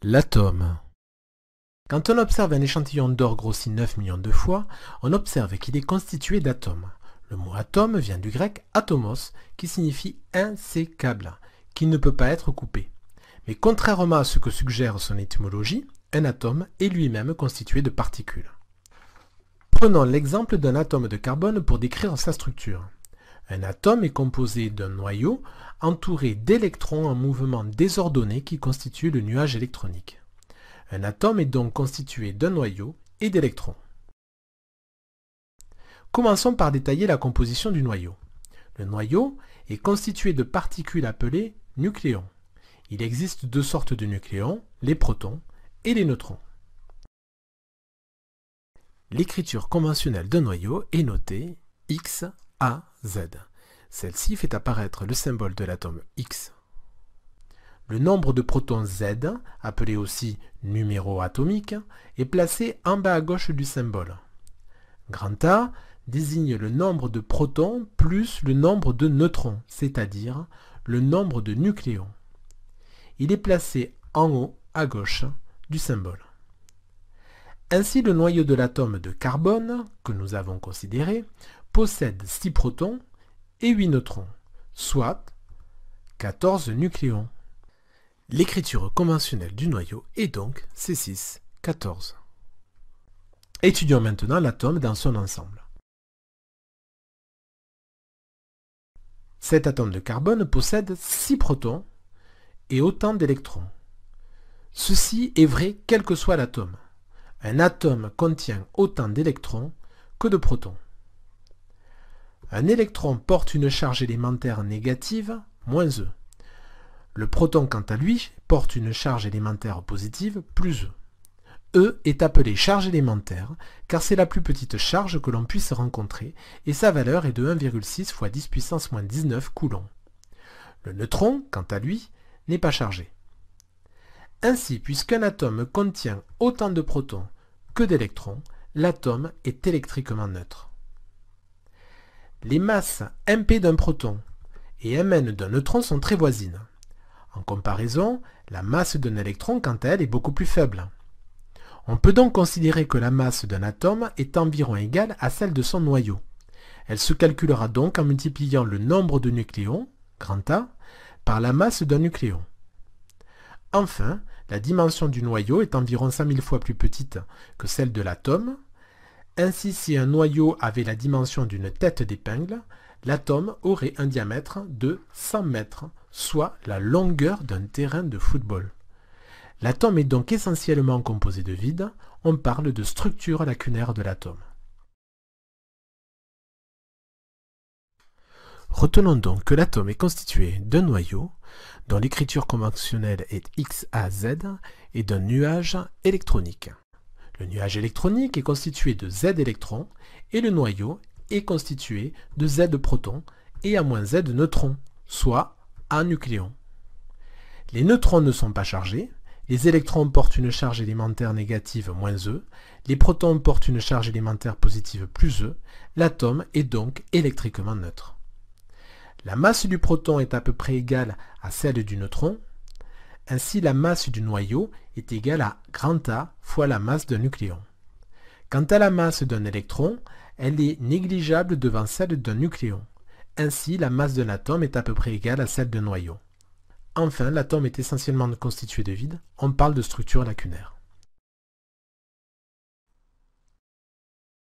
L'atome. Quand on observe un échantillon d'or grossi 9 millions de fois, on observe qu'il est constitué d'atomes. Le mot atome vient du grec atomos, qui signifie insécable, qui ne peut pas être coupé. Mais contrairement à ce que suggère son étymologie, un atome est lui-même constitué de particules. Prenons l'exemple d'un atome de carbone pour décrire sa structure. Un atome est composé d'un noyau entouré d'électrons en mouvement désordonné qui constitue le nuage électronique. Un atome est donc constitué d'un noyau et d'électrons. Commençons par détailler la composition du noyau. Le noyau est constitué de particules appelées nucléons. Il existe deux sortes de nucléons, les protons et les neutrons. L'écriture conventionnelle d'un noyau est notée X, A, Z. Celle-ci fait apparaître le symbole de l'atome X. Le nombre de protons Z, appelé aussi numéro atomique, est placé en bas à gauche du symbole. Grand A désigne le nombre de protons plus le nombre de neutrons, c'est-à-dire le nombre de nucléons. Il est placé en haut à gauche du symbole. Ainsi, le noyau de l'atome de carbone, que nous avons considéré, possède 6 protons et 8 neutrons, soit 14 nucléons. L'écriture conventionnelle du noyau est donc C6, 14. Étudions maintenant l'atome dans son ensemble. Cet atome de carbone possède 6 protons et autant d'électrons. Ceci est vrai quel que soit l'atome. Un atome contient autant d'électrons que de protons. Un électron porte une charge élémentaire négative, moins E. Le proton, quant à lui, porte une charge élémentaire positive, plus E. E est appelé charge élémentaire, car c'est la plus petite charge que l'on puisse rencontrer, et sa valeur est de 1,6 fois 10 puissance moins 19 coulombs. Le neutron, quant à lui, n'est pas chargé. Ainsi, puisqu'un atome contient autant de protons que d'électrons, l'atome est électriquement neutre. Les masses Mp d'un proton et Mn d'un neutron sont très voisines. En comparaison, la masse d'un électron, quant à elle, est beaucoup plus faible. On peut donc considérer que la masse d'un atome est environ égale à celle de son noyau. Elle se calculera donc en multipliant le nombre de nucléons, grand A, par la masse d'un nucléon. Enfin, la dimension du noyau est environ 100 000 fois plus petite que celle de l'atome. Ainsi, si un noyau avait la dimension d'une tête d'épingle, l'atome aurait un diamètre de 100 mètres, soit la longueur d'un terrain de football. L'atome est donc essentiellement composé de vide. On parle de structure lacunaire de l'atome. Retenons donc que l'atome est constitué d'un noyau, dont l'écriture conventionnelle est XAZ, et d'un nuage électronique. Le nuage électronique est constitué de Z électrons, et le noyau est constitué de Z protons et A-Z neutrons, soit A nucléons. Les neutrons ne sont pas chargés, les électrons portent une charge élémentaire négative moins E, les protons portent une charge élémentaire positive plus E, l'atome est donc électriquement neutre. La masse du proton est à peu près égale à celle du neutron. Ainsi, la masse du noyau est égale à grand A fois la masse d'un nucléon. Quant à la masse d'un électron, elle est négligeable devant celle d'un nucléon. Ainsi, la masse d'un atome est à peu près égale à celle d'un noyau. Enfin, l'atome est essentiellement constitué de vide. On parle de structure lacunaire.